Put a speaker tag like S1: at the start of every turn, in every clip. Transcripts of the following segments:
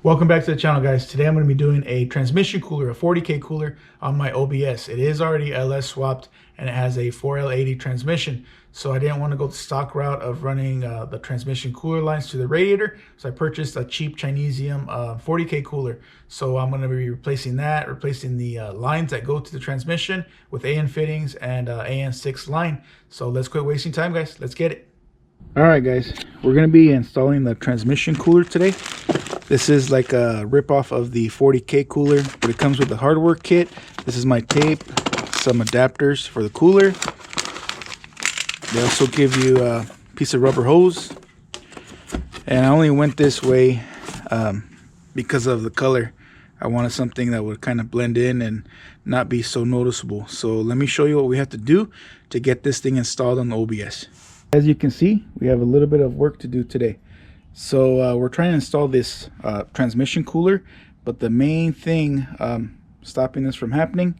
S1: Welcome back to the channel, guys. Today I'm going to be doing a transmission cooler, a 40K cooler on my OBS. It is already LS swapped and it has a 4L80 transmission. So I didn't want to go the stock route of running the transmission cooler lines to the radiator. So I purchased a cheap Chinesium 40K cooler. So I'm going to be replacing that, replacing the lines that go to the transmission with AN fittings and AN6 line. So let's quit wasting time, guys. Let's get it. All right, guys. We're going to be installing the transmission cooler today. This is like a ripoff of the 40K cooler, but it comes with the hardware kit. This is my tape, some adapters for the cooler. They also give you a piece of rubber hose. And I only went this way because of the color. I wanted something that would kind of blend in and not be so noticeable. So let me show you what we have to do to get this thing installed on the OBS. As you can see, we have a little bit of work to do today. So we're trying to install this transmission cooler, but the main thing stopping this from happening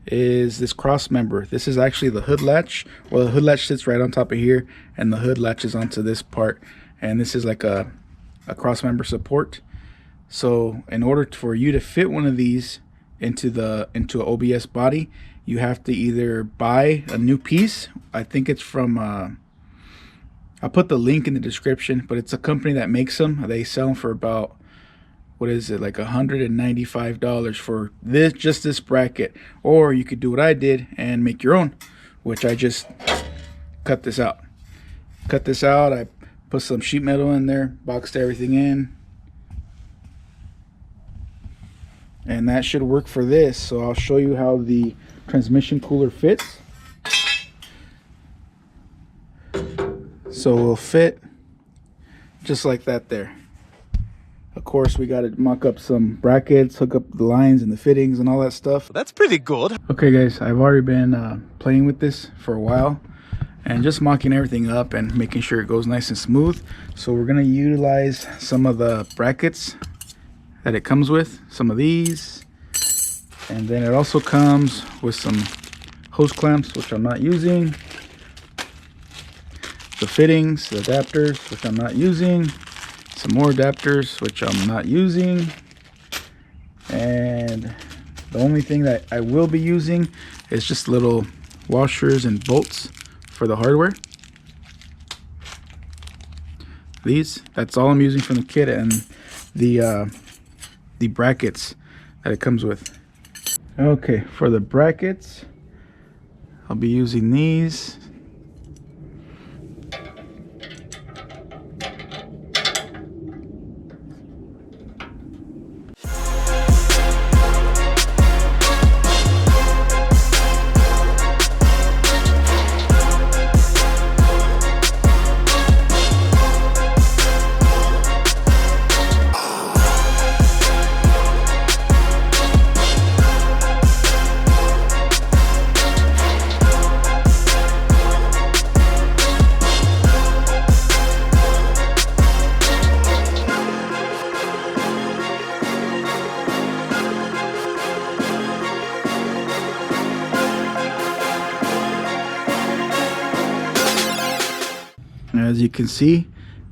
S1: is this cross member. This is actually the hood latch. Well, the hood latch sits right on top of here, and the hood latches onto this part. And this is like a cross member support. So in order for you to fit one of these into an OBS body, you have to either buy a new piece. I think it's from I'll put the link in the description, but it's a company that makes them. They sell them for about, what is it, like $195 for just this bracket. Or you could do what I did and make your own, which I just cut this out. I put some sheet metal in there, boxed everything in, and that should work for this. So I'll show you how the transmission cooler fits. So it'll fit just like that there. Of course, we got to mock up some brackets, hook up the lines and the fittings and all that stuff.
S2: That's pretty good.
S1: Okay, guys, I've already been playing with this for a while and just mocking everything up and making sure it goes nice and smooth. So we're going to utilize some of the brackets that it comes with, some of these. And then it also comes with some hose clamps, which I'm not using. The fittings, the adapters, which I'm not using. Some more adapters, which I'm not using. And the only thing that I will be using is just little washers and bolts for the hardware. That's all I'm using from the kit, and the brackets that it comes with. Okay, for the brackets, I'll be using these. As you can see,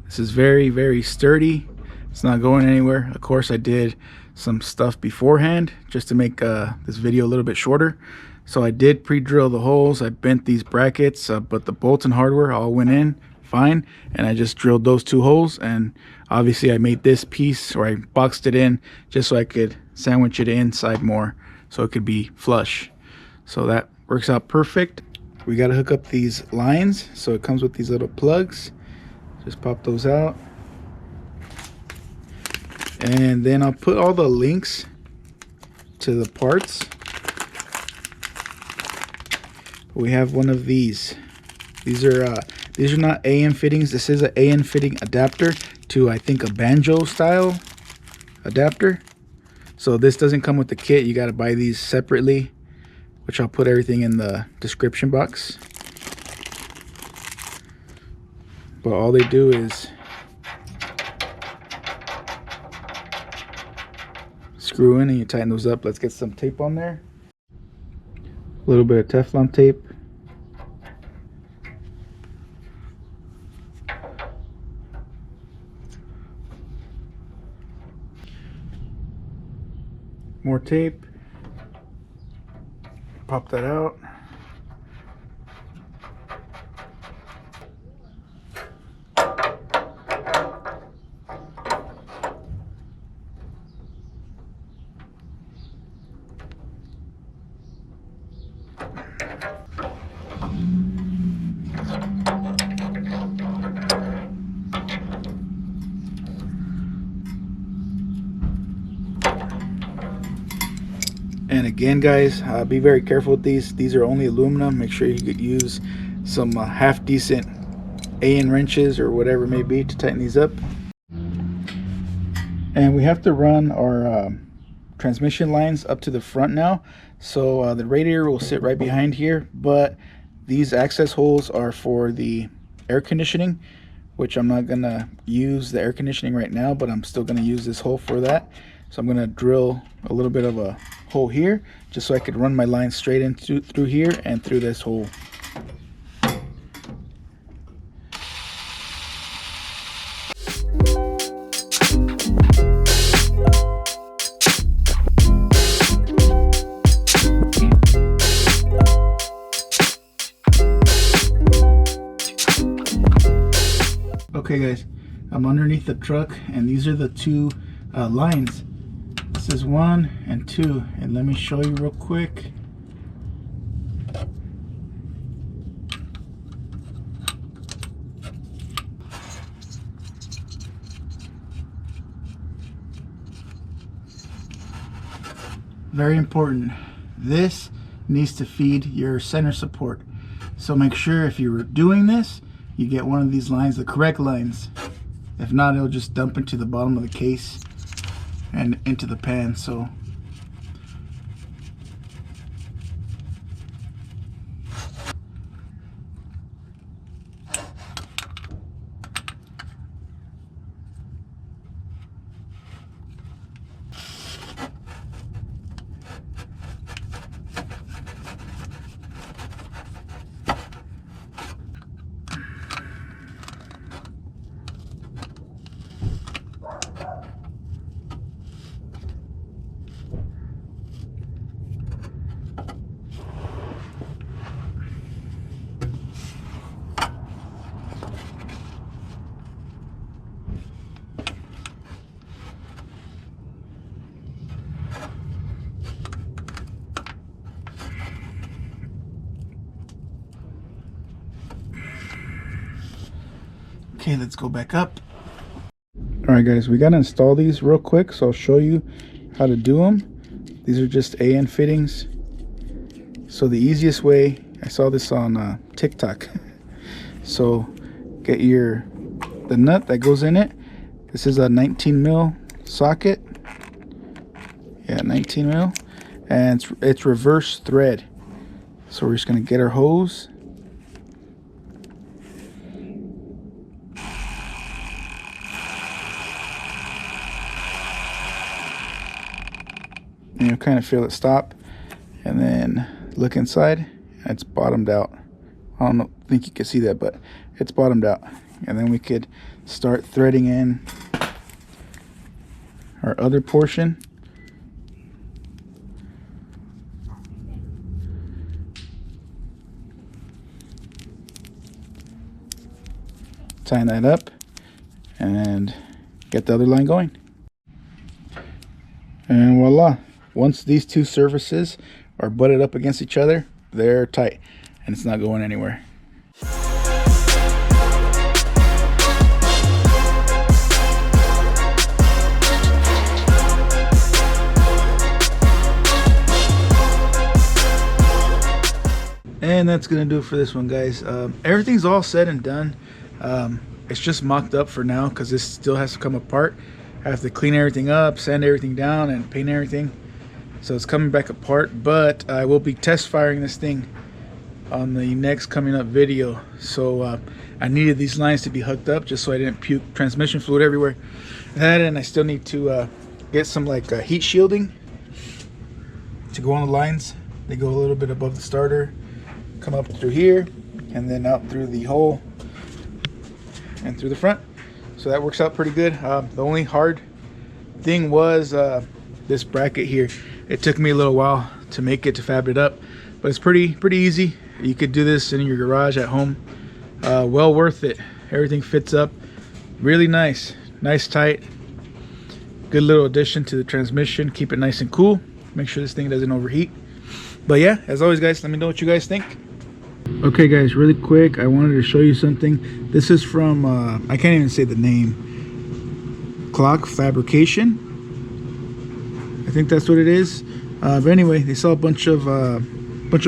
S1: this is very, very sturdy. It's not going anywhere. Of course, I did some stuff beforehand just to make this video a little bit shorter. So I did pre-drill the holes. I bent these brackets, but the bolts and hardware all went in fine. And I just drilled those two holes. And obviously I made this piece, or I boxed it in just so I could sandwich it inside more so it could be flush. So that works out perfect. We got to hook up these lines, so it comes with these little plugs. Just pop those out, and then I'll put all the links to the parts. We have one of these. These are not AN fittings. This is an AN fitting adapter to, I think, a banjo style adapter. So this doesn't come with the kit. You got to buy these separately, which I'll put everything in the description box. But all they do is screw in and you tighten those up. Let's get some tape on there. A little bit of Teflon tape. More tape. Pop that out. And again, guys, be very careful with these. These are only aluminum. Make sure you could use some half decent Allen wrenches or whatever it may be to tighten these up. And we have to run our transmission lines up to the front now. So the radiator will sit right behind here, but these access holes are for the air conditioning, which I'm not gonna use the air conditioning right now, but I'm still gonna use this hole for that. So I'm gonna drill a little bit of a hole here just so I could run my line straight into through here and through this hole. Okay guys, I'm underneath the truck and these are the two lines. This is 1 and 2, and let me show you real quick. Very important. This needs to feed your center support. So make sure if you're doing this, you get one of these lines, the correct lines. If not, it'll just dump into the bottom of the case and into the pan. So okay, let's go back up. Alright guys, we gotta install these real quick, so I'll show you how to do them. These are just AN fittings. So the easiest way, I saw this on TikTok. So get the nut that goes in it. This is a 19 mil socket. Yeah, 19 mil. And it's reverse thread. So we're just gonna get our hose. And you'll kind of feel it stop, and then look inside. It's bottomed out. I don't think you can see that, but it's bottomed out. And then we could start threading in our other portion. Tying that up and get the other line going. And voila. Once these two surfaces are butted up against each other, they're tight and it's not going anywhere. And that's gonna do it for this one, guys. Everything's all said and done. It's just mocked up for now because this still has to come apart. I have to clean everything up, sand everything down, and paint everything. So it's coming back apart, but I will be test firing this thing on the next coming up video. So I needed these lines to be hooked up just so I didn't puke transmission fluid everywhere. That, and I still need to get some like heat shielding to go on the lines. They go a little bit above the starter, come up through here, and then out through the hole and through the front. So that works out pretty good. The only hard thing was the this bracket here. It took me a little while to make it, to fab it up, but it's pretty easy. You could do this in your garage at home. Well worth it. Everything fits up really nice, tight. Good little addition to the transmission. Keep it nice and cool. Make sure this thing doesn't overheat. But yeah, as always guys, let me know what you guys think. Okay guys, really quick, I wanted to show you something. This is from I can't even say the name. Kloc Fabrication, I think that's what it is. But anyway, they sell a bunch of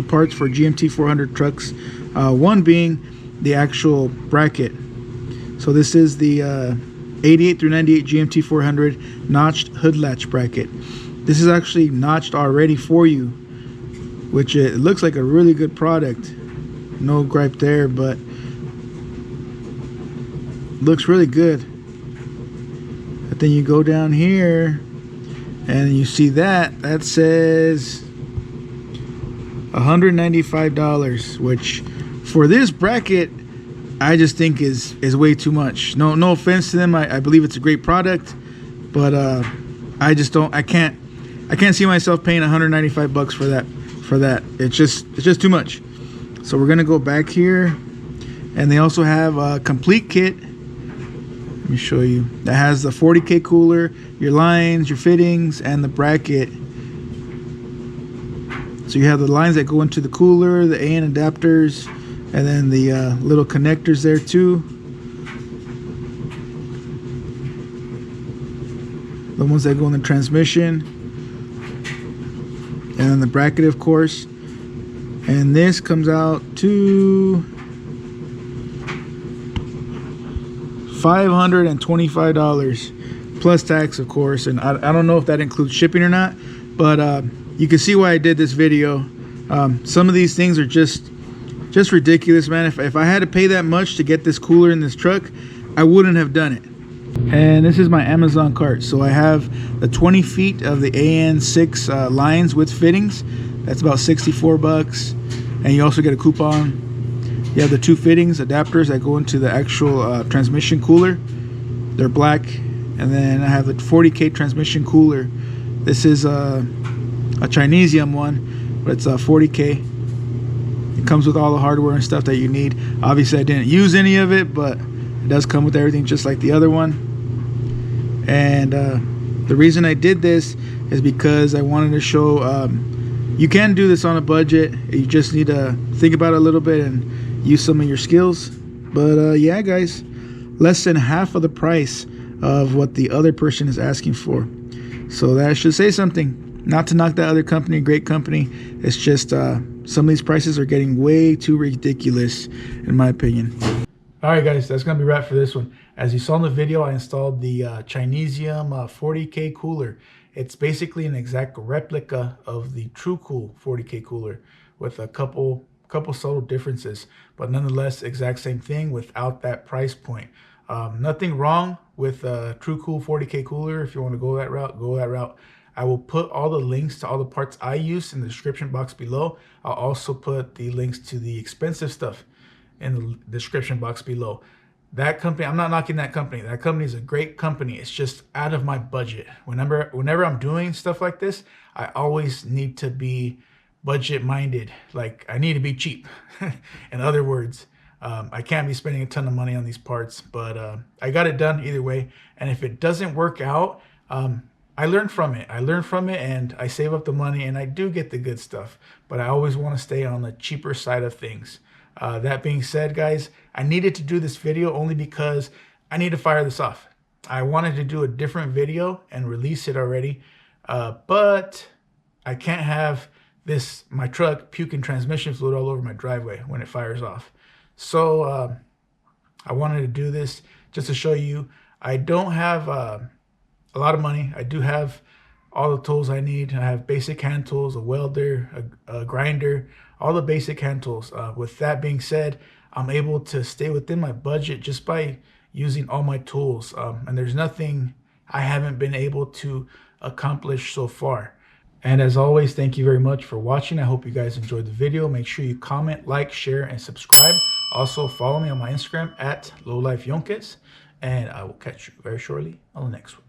S1: parts for GMT 400 trucks. One being the actual bracket. So this is the 88 through 98 GMT 400 notched hood latch bracket. This is actually notched already for you, which it looks like a really good product. No gripe there, but looks really good. But then you go down here and you see that says $195, which for this bracket I just think is way too much. No offense to them. I believe it's a great product, but I can't see myself paying 195 bucks for that. It's just too much. So we're gonna go back here, and they also have a complete kit. Let me show you. That has the 40K cooler, your lines, your fittings, and the bracket. So you have the lines that go into the cooler, the AN adapters, and then the little connectors there too. The ones that go in the transmission. And then the bracket, of course. And this comes out to $525 plus tax, of course. And I don't know if that includes shipping or not, but you can see why I did this video. Some of these things are just ridiculous, man. If I had to pay that much to get this cooler in this truck, I wouldn't have done it. And this is my Amazon cart. So I have the 20 feet of the AN6 lines with fittings. That's about 64 bucks. And you also get a coupon. You have the 2 fittings, adapters that go into the actual transmission cooler. They're black. And then I have the 40K transmission cooler. This is a Chinesium one, but it's a 40K. It comes with all the hardware and stuff that you need. Obviously I didn't use any of it, but it does come with everything just like the other one. And the reason I did this is because I wanted to show you can do this on a budget. You just need to think about it a little bit and use some of your skills. But yeah guys, less than half of the price of what the other person is asking for. So that should say something. Not to knock that other company, great company. It's just some of these prices are getting way too ridiculous in my opinion. All right guys, that's gonna be wrap for this one. As you saw in the video, I installed the Chinesium 40K cooler. It's basically an exact replica of the Tru Cool 40K cooler with a couple subtle differences, but nonetheless exact same thing without that price point. Nothing wrong with Tru Cool 40K cooler. If you want to go that route, go that route. I will put all the links to all the parts I use in the description box below. I'll also put the links to the expensive stuff in the description box below. That company, I'm not knocking that company. That company is a great company. It's just out of my budget. Whenever I'm doing stuff like this, I always need to be budget minded. Like I need to be cheap. In other words, I can't be spending a ton of money on these parts, but I got it done either way. And if it doesn't work out, I learn from it. And I save up the money and I do get the good stuff, but I always want to stay on the cheaper side of things. That being said, guys, I needed to do this video only because I need to fire this off. I wanted to do a different video and release it already, but I can't have my truck puking transmission fluid all over my driveway when it fires off. So I wanted to do this just to show you I don't have a lot of money. I do have all the tools I need. I have basic hand tools, a welder, a grinder, all the basic hand tools. With that being said, I'm able to stay within my budget just by using all my tools. And there's nothing I haven't been able to accomplish so far. And as always, thank you very much for watching. I hope you guys enjoyed the video. Make sure you comment, like, share, and subscribe. Also, follow me on my Instagram at LowLifeYonkes. And I will catch you very shortly on the next one.